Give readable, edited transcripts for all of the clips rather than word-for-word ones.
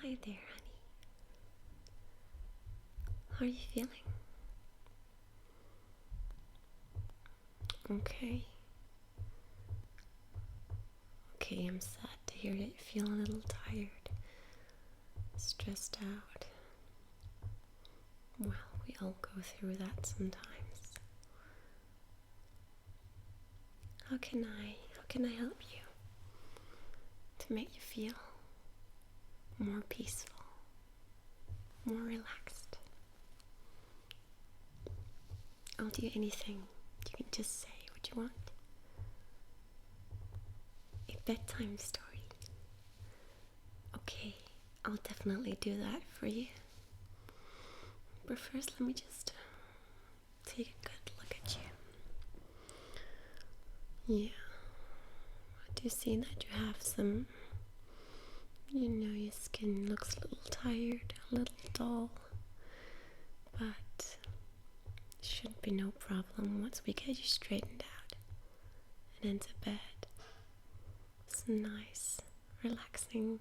Hi there, honey. How are you feeling? Okay. Okay, I'm sad to hear that you feel a little tired, stressed out. Well, we all go through that sometimes. How can I help you to make you feel more peaceful, more relaxed? I'll do anything. You can just say what you want. A bedtime story. Okay, I'll definitely do that for you. But first, let me just take a good look at you. Yeah, I do see that you have some, your skin looks a little tired, a little dull, but it should be no problem once we get you straightened out and into bed. It's a nice, relaxing,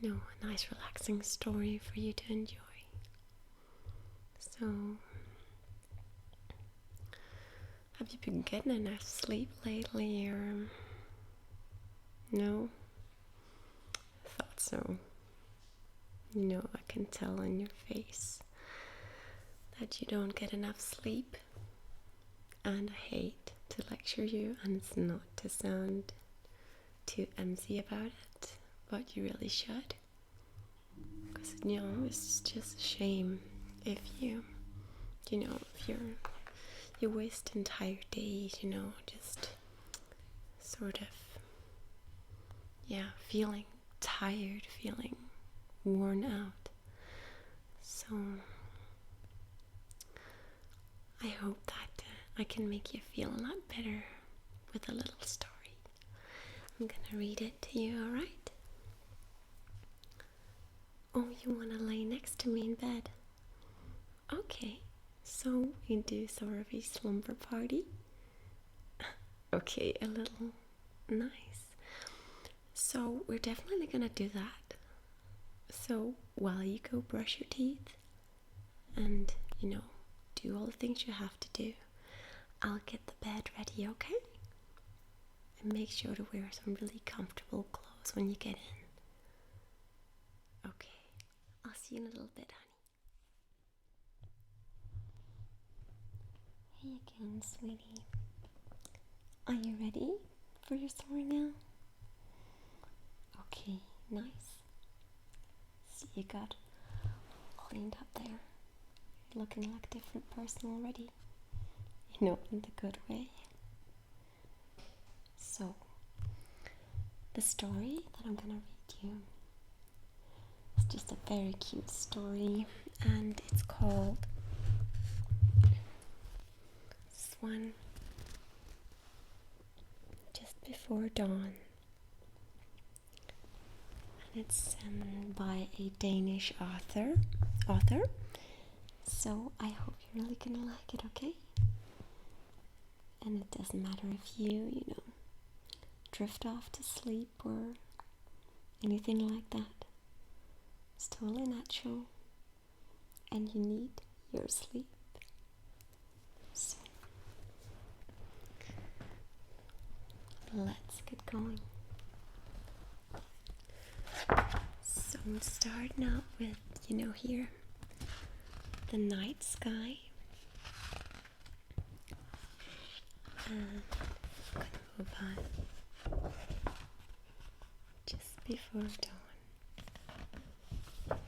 a nice relaxing story for you to enjoy. So, have you been getting enough sleep lately, or no? I thought so. I can tell in your face that you don't get enough sleep, and I hate to lecture you, and it's not to sound too empty about it, but you really should, because it's just a shame if you waste entire days, just sort of feeling tired, feeling worn out. So I hope that I can make you feel a lot better with a little story. I'm gonna read it to you, alright? Oh, you wanna lay next to me in bed? Okay, so we do sort of a slumber party. Okay, a little nice. So we're definitely gonna do that. So while you go brush your teeth and, do all the things you have to do, I'll get the bed ready, okay? And make sure to wear some really comfortable clothes when you get in. Okay, I'll see you in a little bit, honey. Hey again, sweetie. Are you ready for your story now? Okay, nice. See, you got cleaned up there. You're looking like a different person already. In the good way. So, the story that I'm gonna read you is just a very cute story, and it's called this one, Just Before Dawn. And it's by a Danish author. So I hope you're really gonna like it, okay? And it doesn't matter if you drift off to sleep or anything like that. It's totally natural, and you need your sleep. So let's get going. So I'm starting out with, here, the night sky. And I'm gonna move on just before dawn.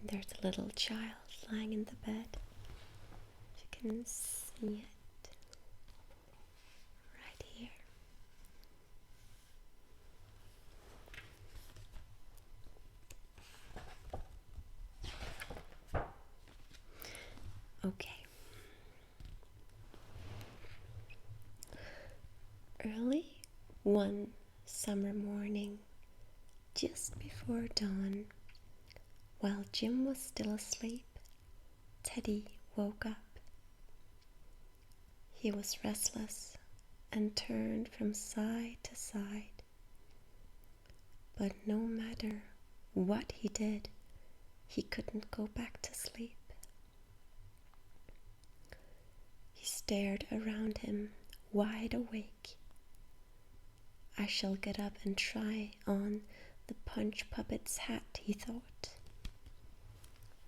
And there's a little child lying in the bed. You can see it right here. Okay. Early one summer morning, just before dawn, while Jim was still asleep, Teddy woke up. He was restless and turned from side to side. But no matter what he did, he couldn't go back to sleep. He stared around him, wide awake. I shall get up and try on the Punch Puppet's hat, he thought.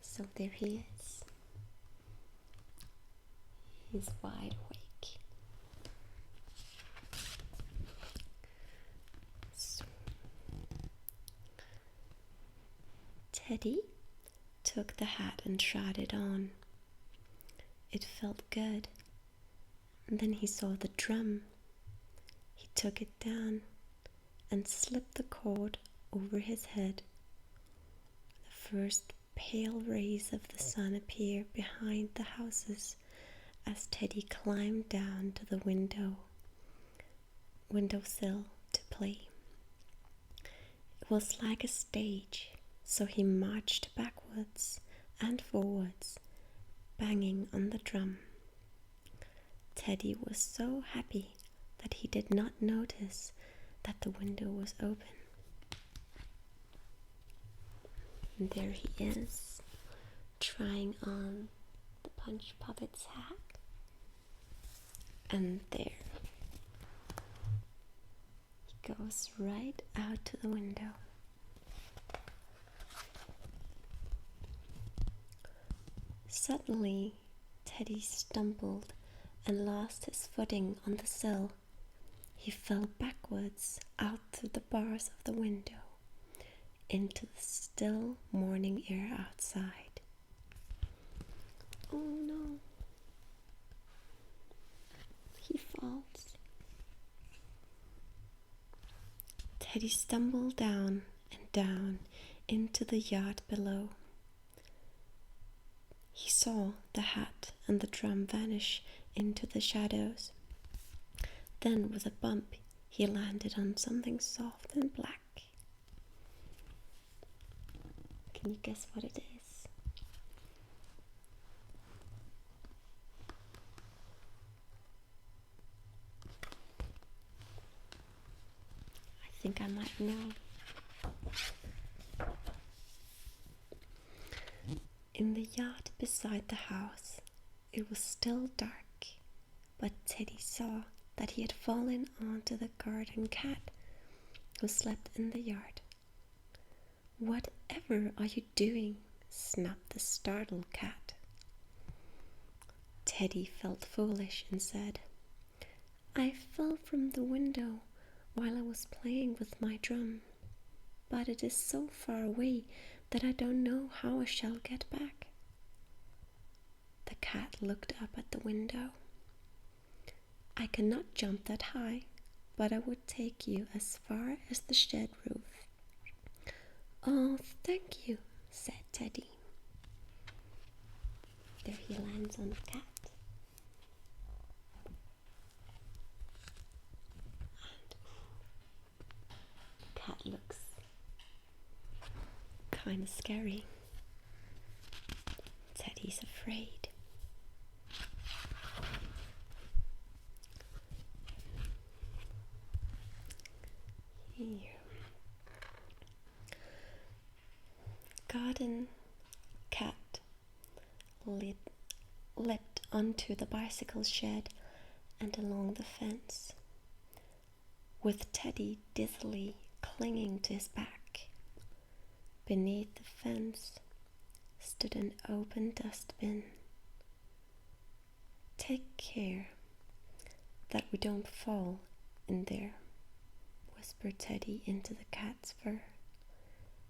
So there he is. He's wide awake. So, Teddy took the hat and tried it on. It felt good. And then he saw the drum. He took it down and slipped the cord over his head. The first pale rays of the sun appeared behind the houses as Teddy climbed down to the windowsill to play. It was like a stage, so he marched backwards and forwards, banging on the drum. Teddy was so happy that he did not notice that the window was open. And there he is, trying on the Punch Puppet's hat. And there he goes right out to the window. Suddenly, Teddy stumbled and lost his footing on the sill. He fell backwards out through the bars of the window into the still morning air outside. Oh no! He falls. Teddy stumbled down and down into the yard below. He saw the hat and the drum vanish into the shadows. Then, with a bump, he landed on something soft and black. Can you guess what it is? I think I might know. In the yard beside the house, it was still dark, but Teddy saw that he had fallen onto the garden cat who slept in the yard. "Whatever are you doing?" snapped the startled cat. Teddy felt foolish and said, "I fell from the window while I was playing with my drum, but it is so far away that I don't know how I shall get back." The cat looked up at the window. "I cannot jump that high, but I would take you as far as the shed roof." "Oh, thank you," said Teddy. There he lands on the cat. And the cat looks kind of scary. Teddy's afraid. Here. Garden cat leapt onto the bicycle shed and along the fence, with Teddy dizzily clinging to his back. Beneath the fence stood an open dustbin. "Take care that we don't fall in there," whispered Teddy into the cat's fur.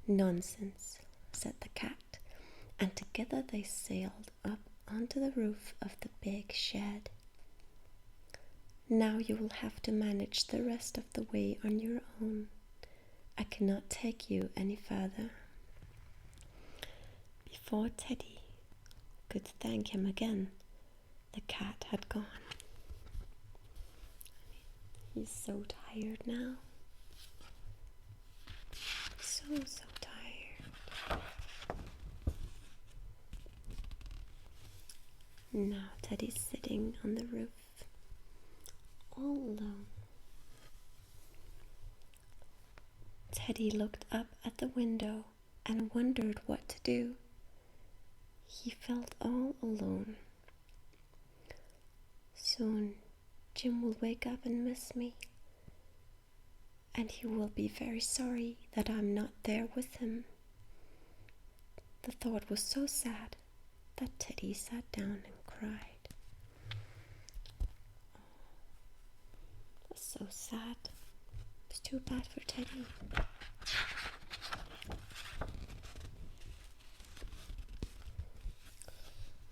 "Nonsense," said the cat, and together they sailed up onto the roof of the big shed. "Now you will have to manage the rest of the way on your own. I cannot take you any further." Before Teddy could thank him again, the cat had gone. He's so tired now. So tired. Now Teddy's sitting on the roof, all alone. Teddy looked up at the window and wondered what to do. He felt all alone. Soon Jim will wake up and miss me, and he will be very sorry that I'm not there with him. The thought was so sad that Teddy sat down and cried. It was so sad. It was too bad for Teddy.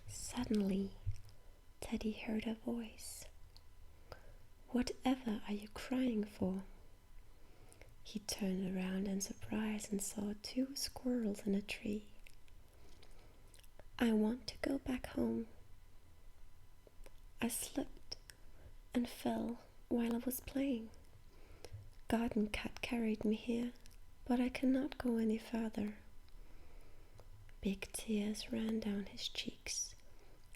Suddenly, Teddy heard a voice. "Whatever are you crying for?" He turned around in surprise and saw 2 squirrels in a tree. "I want to go back home. I slipped and fell while I was playing. Garden Cat carried me here, but I cannot go any further." Big tears ran down his cheeks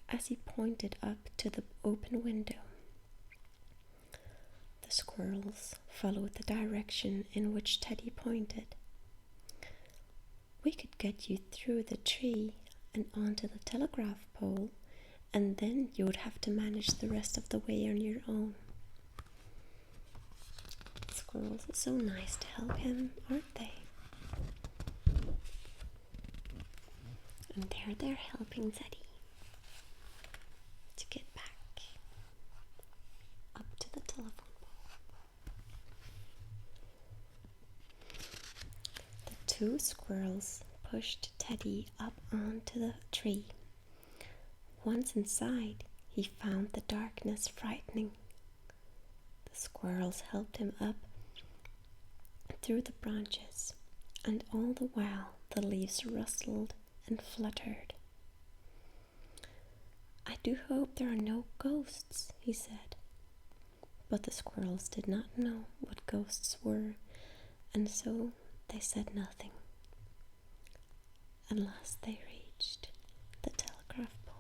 as he pointed up to the open window. The squirrels followed the direction in which Teddy pointed. "We could get you through the tree and onto the telegraph pole, and then you would have to manage the rest of the way on your own." The squirrels are so nice to help him, aren't they? And they're helping Teddy to get back up to the telephone pole. The 2 squirrels pushed Teddy up onto the tree. Once inside, he found the darkness frightening. The squirrels helped him up through the branches, and all the while the leaves rustled and fluttered. "I do hope there are no ghosts," he said. But the squirrels did not know what ghosts were, and so they said nothing. At last they reached the telegraph pole.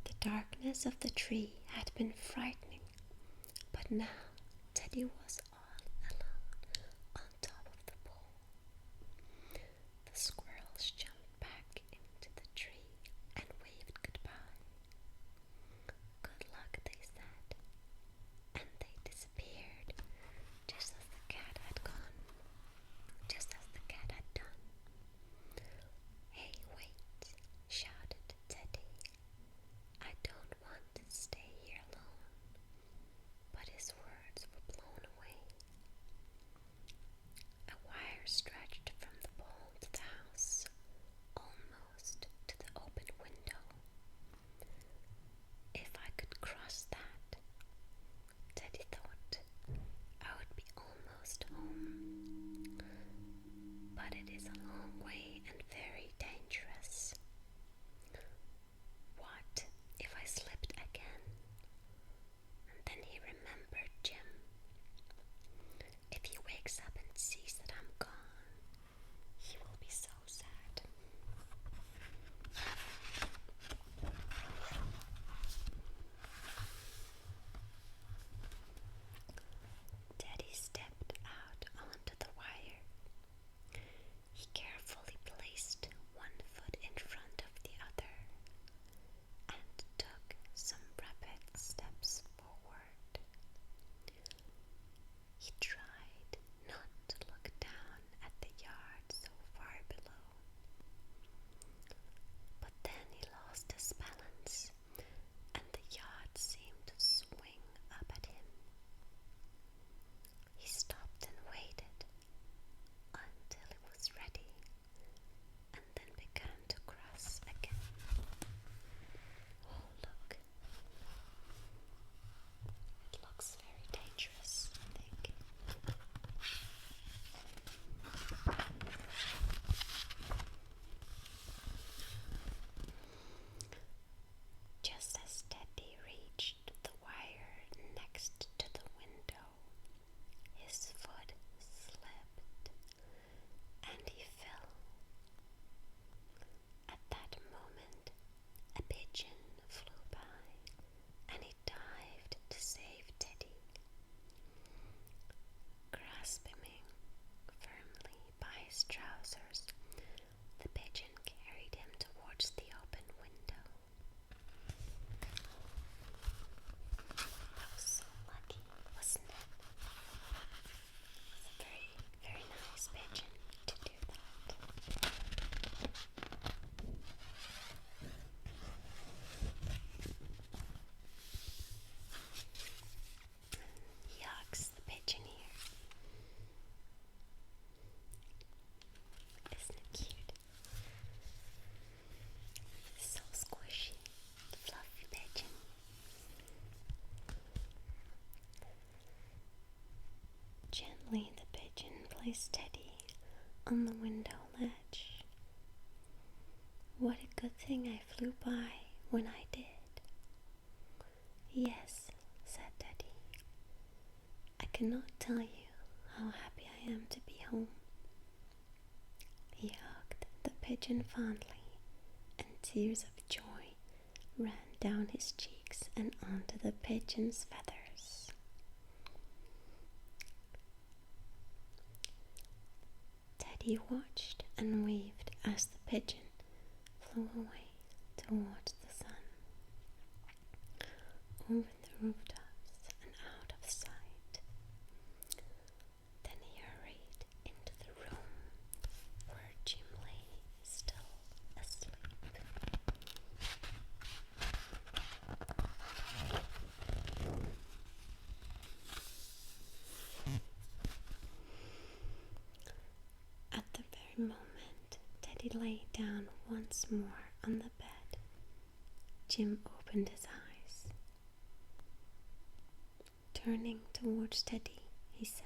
The darkness of the tree had been frightening, but now Teddy was all alone on top of the pole. The squirrels jumped back into the tree and waved goodbye. "Good luck," they said, and they disappeared just as the cat had gone, just as the cat had done. "Hey, wait," shouted Teddy. "I don't want to stay here alone." But his words were blown away. A wire stretched from the pole to the house, almost to the open window. If I could cross that, Teddy thought, I would be almost home. But it is a long way and very dangerous. What if I slipped again? And then he remembered lies Teddy on the window ledge. What a good thing I flew by when I did. Yes, said Teddy. I cannot tell you how happy I am to be home. He hugged the pigeon fondly, and tears of joy ran down his cheeks and onto the pigeon's feathers. Teddy watched and waved as the pigeon flew away towards the sun, over the rooftops and out of sight. Then he hurried into the room where Jim lay still asleep. At the very moment Teddy lay down once more on the bed, Jim opened his eyes. Turning towards Teddy, he said,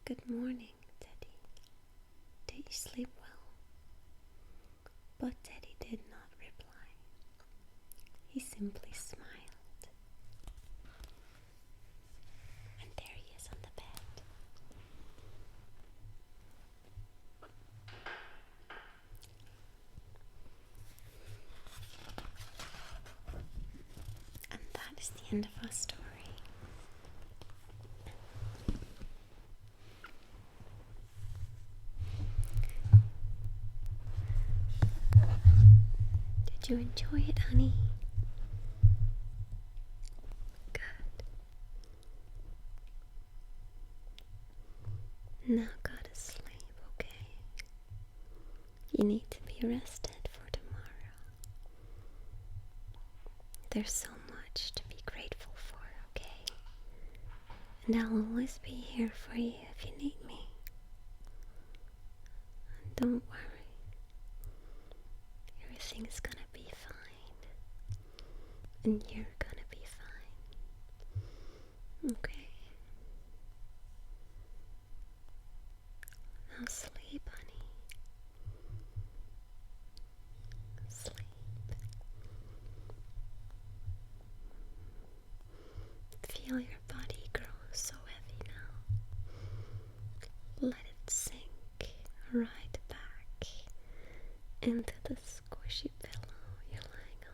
"Good morning, Teddy. Did you sleep well?" But Teddy did not reply. He simply smiled. And there he is on the bed. And that is the end of our story. Did you enjoy it, honey? Good. Now go to sleep, okay? You need to be rested for tomorrow. There's so much to be grateful for, okay? And I'll always be here for you if you need me. And don't worry. Everything's gonna be fine. And you're gonna be fine. Okay? Now sleep, honey. Sleep. Feel your body grow so heavy now. Let it sink right back into the squishy pillow you're lying on.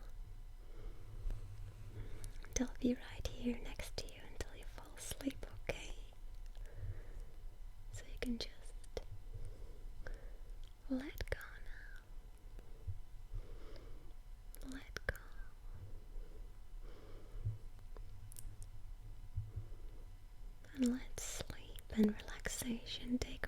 And I'll be right here next to you until you fall asleep, okay? So you can just let go now. Let go. And let sleep and relaxation take